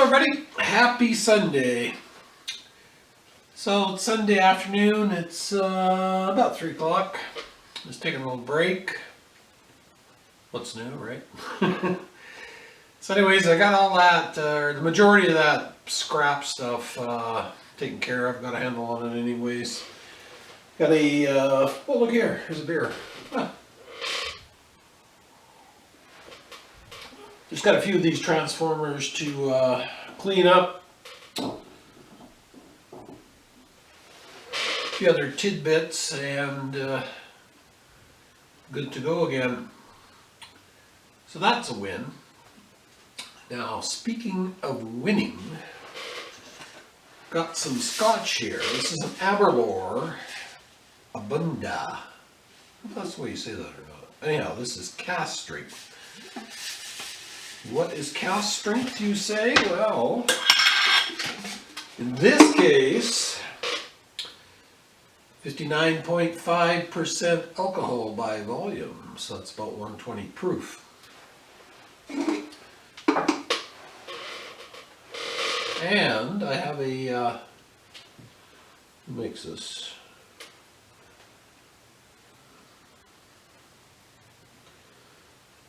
everybody, happy Sunday. So it's Sunday afternoon, it's about 3 o'clock. Just taking a little break. What's new, right? So anyways, I got all that, or the majority of that scrap stuff taken care of. Got a handle on it anyways. Got a, oh look here, here's a beer. Huh. Just got a few of these transformers to clean up. A few other tidbits and good to go again. So that's a win. Now, speaking of winning, got some Scotch here. This is an Aberlour Abunda. I don't know if that's the way you say that or not. Anyhow, this is cask strength. What is cask strength, you say? Well, in this case, 59.5% alcohol by volume, so that's about 120 proof. And I have a, who makes this?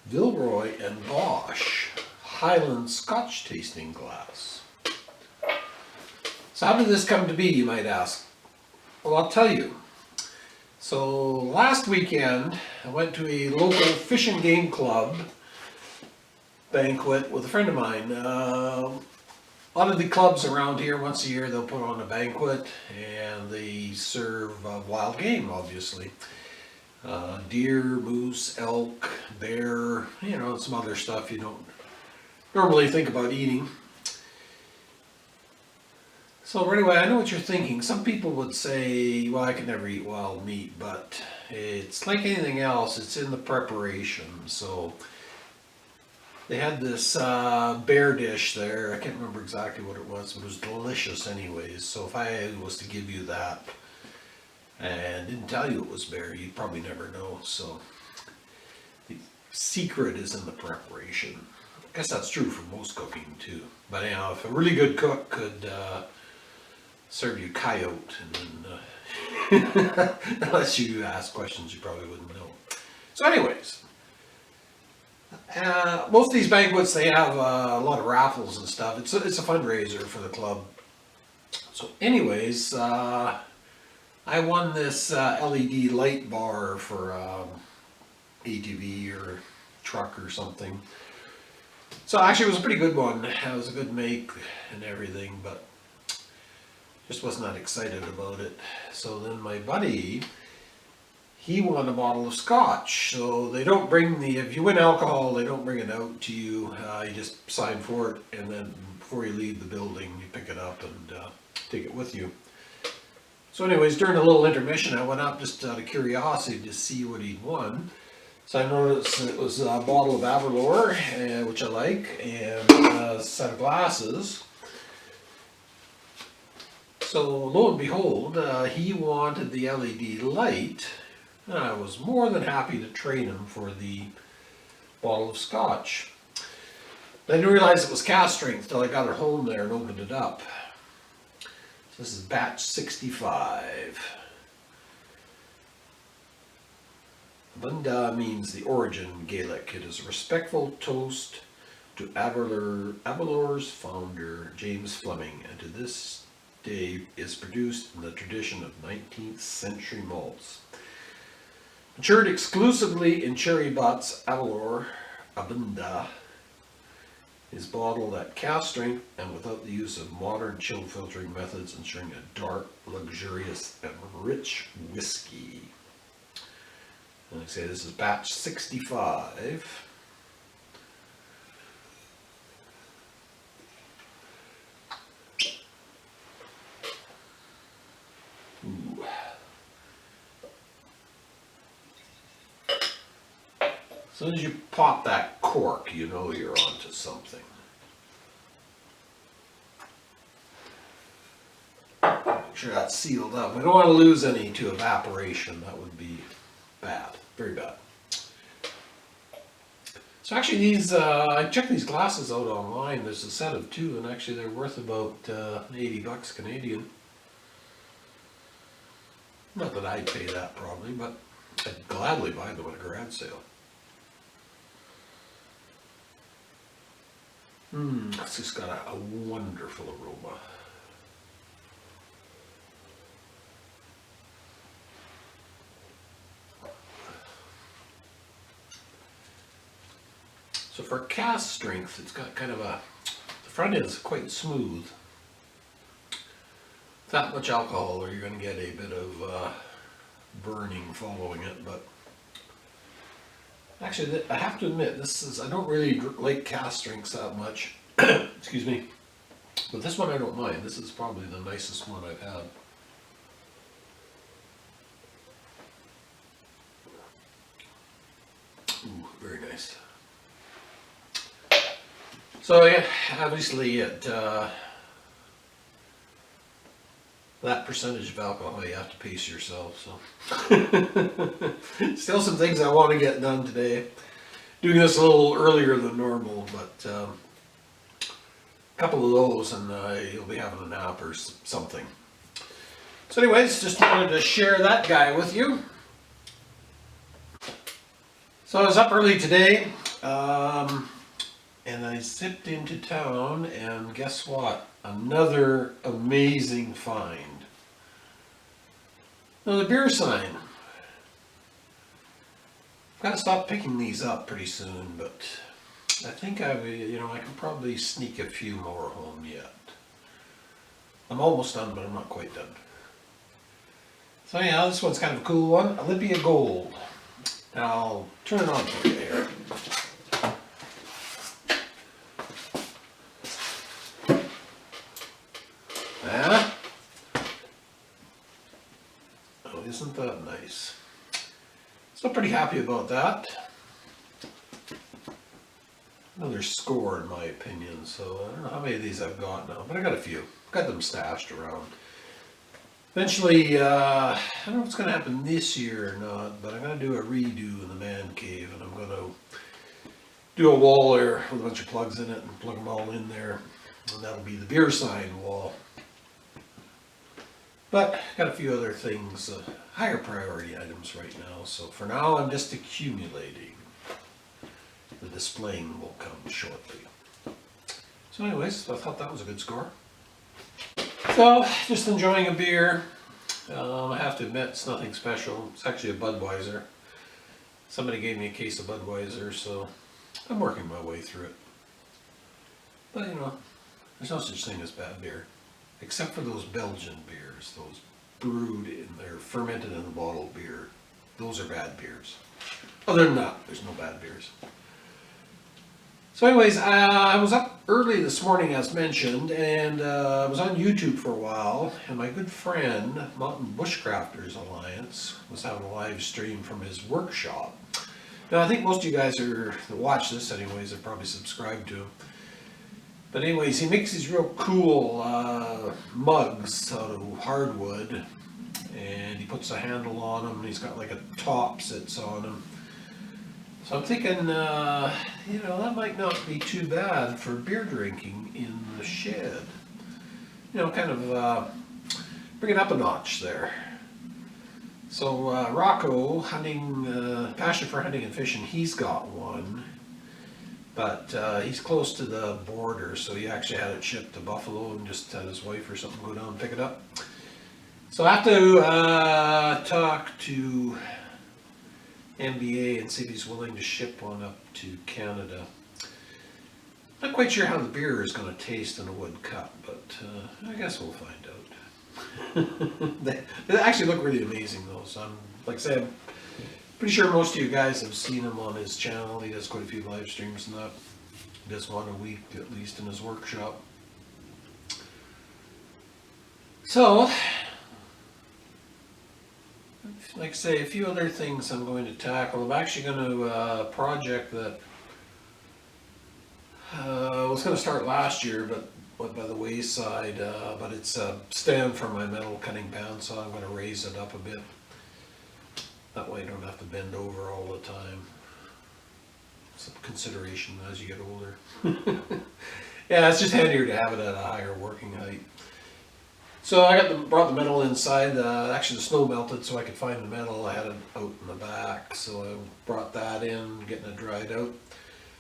Vilroy and Bosch Highland Scotch tasting glass. So how did this come to be, you might ask? Well, I'll tell you. So last weekend I went to a local fish and game club banquet with a friend of mine. A lot of the clubs around here, once a year they'll put on a banquet and they serve wild game, obviously. Deer, moose, elk, bear, you know, some other stuff you don't normally think about eating. So anyway, I know what you're thinking. Some people would say, well, I can never eat wild meat, but it's like anything else, it's in the preparation. So they had this bear dish there. I can't remember exactly what it was, but it was delicious anyways. So if I was to give you that and didn't tell you it was bear, you'd probably never know. So the secret is in the preparation. I guess that's true for most cooking too. But anyhow, if a really good cook could serve you coyote, and then, unless you ask questions you probably wouldn't know. So anyways, most of these banquets, they have a lot of raffles and stuff. It's a fundraiser for the club. So anyways, I won this LED light bar for ATV or truck or something. So actually it was a pretty good one. It was a good make and everything, but just wasn't that excited about it. So then my buddy, he won a bottle of Scotch. So they don't bring if you win alcohol, they don't bring it out to you. You just sign for it, and then before you leave the building, you pick it up and take it with you. So anyways, during a little intermission, I went up just out of curiosity to see what he'd won. So I noticed it was a bottle of Aberlour, which I like, and a set of glasses. So lo and behold, he wanted the LED light, and I was more than happy to trade him for the bottle of Scotch. I didn't realize it was cask strength till I got it home there and opened it up. So this is batch 65. Bunda means the origin in Gaelic. It is a respectful toast to Aberlour's founder, James Fleming, and to this day is produced in the tradition of 19th century malts. Matured exclusively in cherry butts, Aberlour Abunda is bottled at cask strength and without the use of modern chill filtering methods, ensuring a dark, luxurious, and rich whiskey. And like I say, this is batch 65. Ooh. As soon as you pop that cork, you know you're onto something. Make sure that's sealed up. We don't want to lose any to evaporation. That would be bad, very bad. So actually these, I checked these glasses out online. There's a set of 2 and actually they're worth about 80 bucks Canadian. Not that I'd pay that probably, but I'd gladly buy them at a garage sale. It's just got a wonderful aroma. So for cask strength, it's got kind of the front end is quite smooth. Not much alcohol or you're going to get a bit of burning following it, but actually I have to admit, I don't really like cask strengths that much. Excuse me. But this one I don't mind. This is probably the nicest one I've had. Ooh, very nice. So yeah, obviously that percentage of alcohol you have to pace yourself. So still some things I want to get done today. Doing this a little earlier than normal, but a couple of those and you'll be having a nap or something. So anyways, just wanted to share that guy with you. So I was up early today. And I zipped into town, and guess what? Another amazing find. Now the beer sign. I've got to stop picking these up pretty soon, but I think I can probably sneak a few more home yet. I'm almost done, but I'm not quite done. So yeah, this one's kind of a cool one. Olympia Gold. Now I'll turn it on for you here. Oh, isn't that nice? So pretty happy about that. Another score in my opinion, so I don't know how many of these I've got now, but I got a few. Got them stashed around. Eventually, I don't know if it's going to happen this year or not, but I'm going to do a redo in the man cave, and I'm going to do a wall there with a bunch of plugs in it and plug them all in there, and that'll be the beer sign wall. But got a few other things, higher priority items right now. So for now, I'm just accumulating. The displaying will come shortly. So anyways, I thought that was a good score. So just enjoying a beer. I have to admit, it's nothing special. It's actually a Budweiser. Somebody gave me a case of Budweiser, so I'm working my way through it. But there's no such thing as bad beer. Except for those Belgian beers, those brewed in, they're fermented in a bottled beer. Those are bad beers. Other than that, there's no bad beers. So anyways, I was up early this morning as mentioned, and I was on YouTube for a while, and my good friend, Mountain Bushcrafters Alliance, was having a live stream from his workshop. Now I think most of you guys that watch this anyways are probably subscribed to him. But anyways, he makes these real cool mugs out of hardwood, and he puts a handle on them, and he's got like a top sits on them. So I'm thinking, that might not be too bad for beer drinking in the shed. Kind of bring it up a notch there. So Rocco, passion for hunting and fishing, he's got one. But he's close to the border, so he actually had it shipped to Buffalo and just had his wife or something go down and pick it up. So I have to talk to MBA and see if he's willing to ship one up to Canada. Not quite sure how the beer is going to taste in a wood cup, but I guess we'll find out. They actually look really amazing though, so like I said, I'm pretty sure most of you guys have seen him on his channel. He does quite a few live streams and that. He does one a week at least in his workshop. So, like I say, a few other things I'm going to tackle. I'm actually going to project that was going to start last year, but went by the wayside. But it's a stand for my metal cutting pan, so I'm going to raise it up a bit. That way I don't have to bend over all the time. some consideration as you get older. Yeah, it's just handier to have it at a higher working height. So I brought the metal inside. Actually, the snow melted, so I could find the metal. I had it out in the back, so I brought that in, getting it dried out.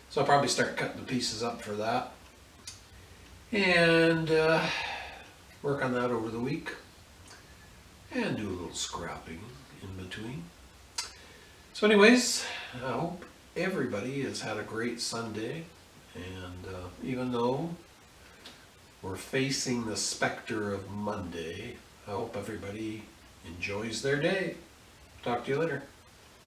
So I'll probably start cutting the pieces up for that, and work on that over the week, and do a little scrapping in between. So anyways, I hope everybody has had a great Sunday, and even though we're facing the specter of Monday, I hope everybody enjoys their day. Talk to you later.